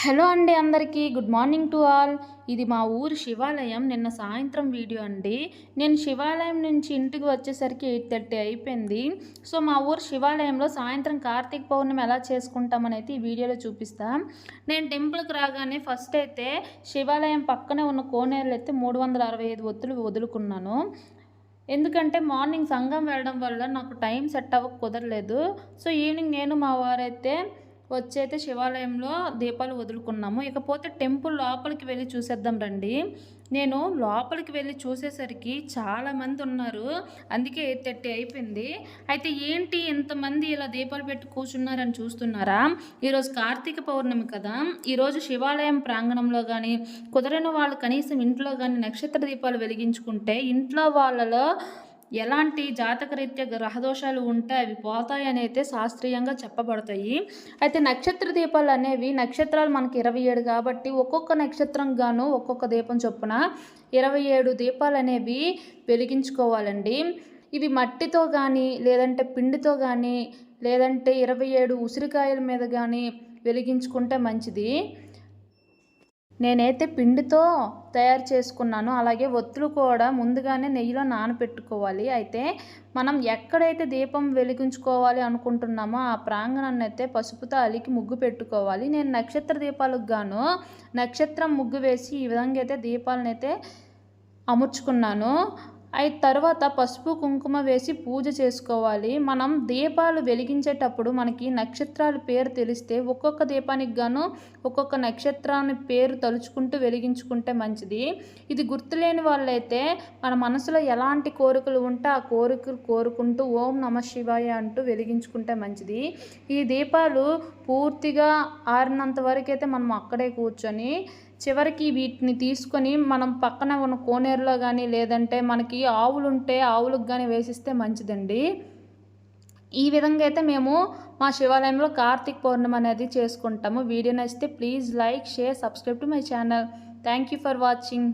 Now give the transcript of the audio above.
Hello అండి అందరికీ good morning to all. ఇది మా ఊరు శివాలయం. నిన్న సాయంత్రం వీడియో అండి. నేను శివాలయం నుంచి ఇంటికి వచ్చేసరికి 8:30 అయిపోయింది. సో మా ఊరు శివాలయంలో సాయంత్రం కార్తీక పౌర్ణమి ఎలా చేసుకుంటామనేది ఈ వీడియోలో చూపిస్తా. నేను టెంపుల్కి రాగానే ఫస్ట్ అయితే శివాలయం పక్కనే ఉన్న కోనేరులో అయితే 365 ఒత్తులు వదులుకున్నాను. ఎందుకంటే మార్నింగ్ సంఘం వెళ్ళడం వల్ల నాకు టైం సెట్ అవ్వక కుదరలేదు. సో ఈవినింగ్ నేను మా వారైతే వచ్చైతే శివాలయంలో దీపాలు వదులుకున్నాము. ఇకపోతే టెంపుల్ లోపలికి వెళ్ళి చూసేద్దాం రండి. నేను లోపలికి వెళ్ళి చూసేసరికి చాలామంది ఉన్నారు. అందుకే 8:30 అయిపోయింది. అయితే ఏంటి ఇంతమంది ఇలా దీపాలు పెట్టి కూర్చున్నారని చూస్తున్నారా? ఈరోజు కార్తీక పౌర్ణమి కదా. ఈరోజు శివాలయం ప్రాంగణంలో కానీ కుదరని వాళ్ళు కనీసం ఇంట్లో కానీ నక్షత్ర దీపాలు వెలిగించుకుంటే ఇంట్లో వాళ్ళలో ఎలాంటి జాతకరీత్యా గ్రహదోషాలు ఉంటే అవి పోతాయని అయితే శాస్త్రీయంగా చెప్పబడతాయి. అయితే నక్షత్ర దీపాలు అనేవి నక్షత్రాలు మనకి 27 కాబట్టి ఒక్కొక్క నక్షత్రం గాను ఒక్కొక్క దీపం చొప్పున 27 దీపాలు అనేవి వెలిగించుకోవాలండి. ఇవి మట్టితో కానీ లేదంటే పిండితో కానీ లేదంటే 27 ఉసిరికాయల మీద కానీ వెలిగించుకుంటే మంచిది. నేనైతే పిండితో తయారు చేసుకున్నాను. అలాగే ఒత్తులు కూడా ముందుగానే నెయ్యిలో నానపెట్టుకోవాలి. అయితే మనం ఎక్కడైతే దీపం వెలిగించుకోవాలి అనుకుంటున్నామో ఆ ప్రాంగణాన్ని అయితే పసుపుతో అలికి ముగ్గు పెట్టుకోవాలి. నేను నక్షత్ర దీపాలకు గాను నక్షత్రం ముగ్గు వేసి ఈ విధంగా అయితే దీపాలను అయితే అమర్చుకున్నాను. తర్వాత పసుపు కుంకుమ వేసి పూజ చేసుకోవాలి. మనం దీపాలు వెలిగించేటప్పుడు మనకి నక్షత్రాల పేరు తెలిస్తే ఒక్కొక్క దీపానికి గాను ఒక్కొక్క నక్షత్రాన్ని పేరు తలుచుకుంటూ వెలిగించుకుంటే మంచిది. ఇది గుర్తులేని వాళ్ళైతే మన మనసులో ఎలాంటి కోరికలు ఉంటే ఆ కోరికలు కోరుకుంటూ ఓం నమః శివాయ అంటూ వెలిగించుకుంటే మంచిది. ఈ దీపాలు పూర్తిగా ఆరినంత వరకు అయితే మనం అక్కడే కూర్చొని చివరికి వీటిని తీసుకొని మనం పక్కన ఉన్న కోనేరులో కానీ లేదంటే మనకి ఆవులు ఉంటే ఆవులకు కానీ వేసిస్తే మంచిదండి. ఈ విధంగా అయితే మేము మా శివాలయంలో కార్తీక పౌర్ణమి అనేది చేసుకుంటాము. వీడియో నచ్చితే please like, share, subscribe to my channel. Thank you for watching.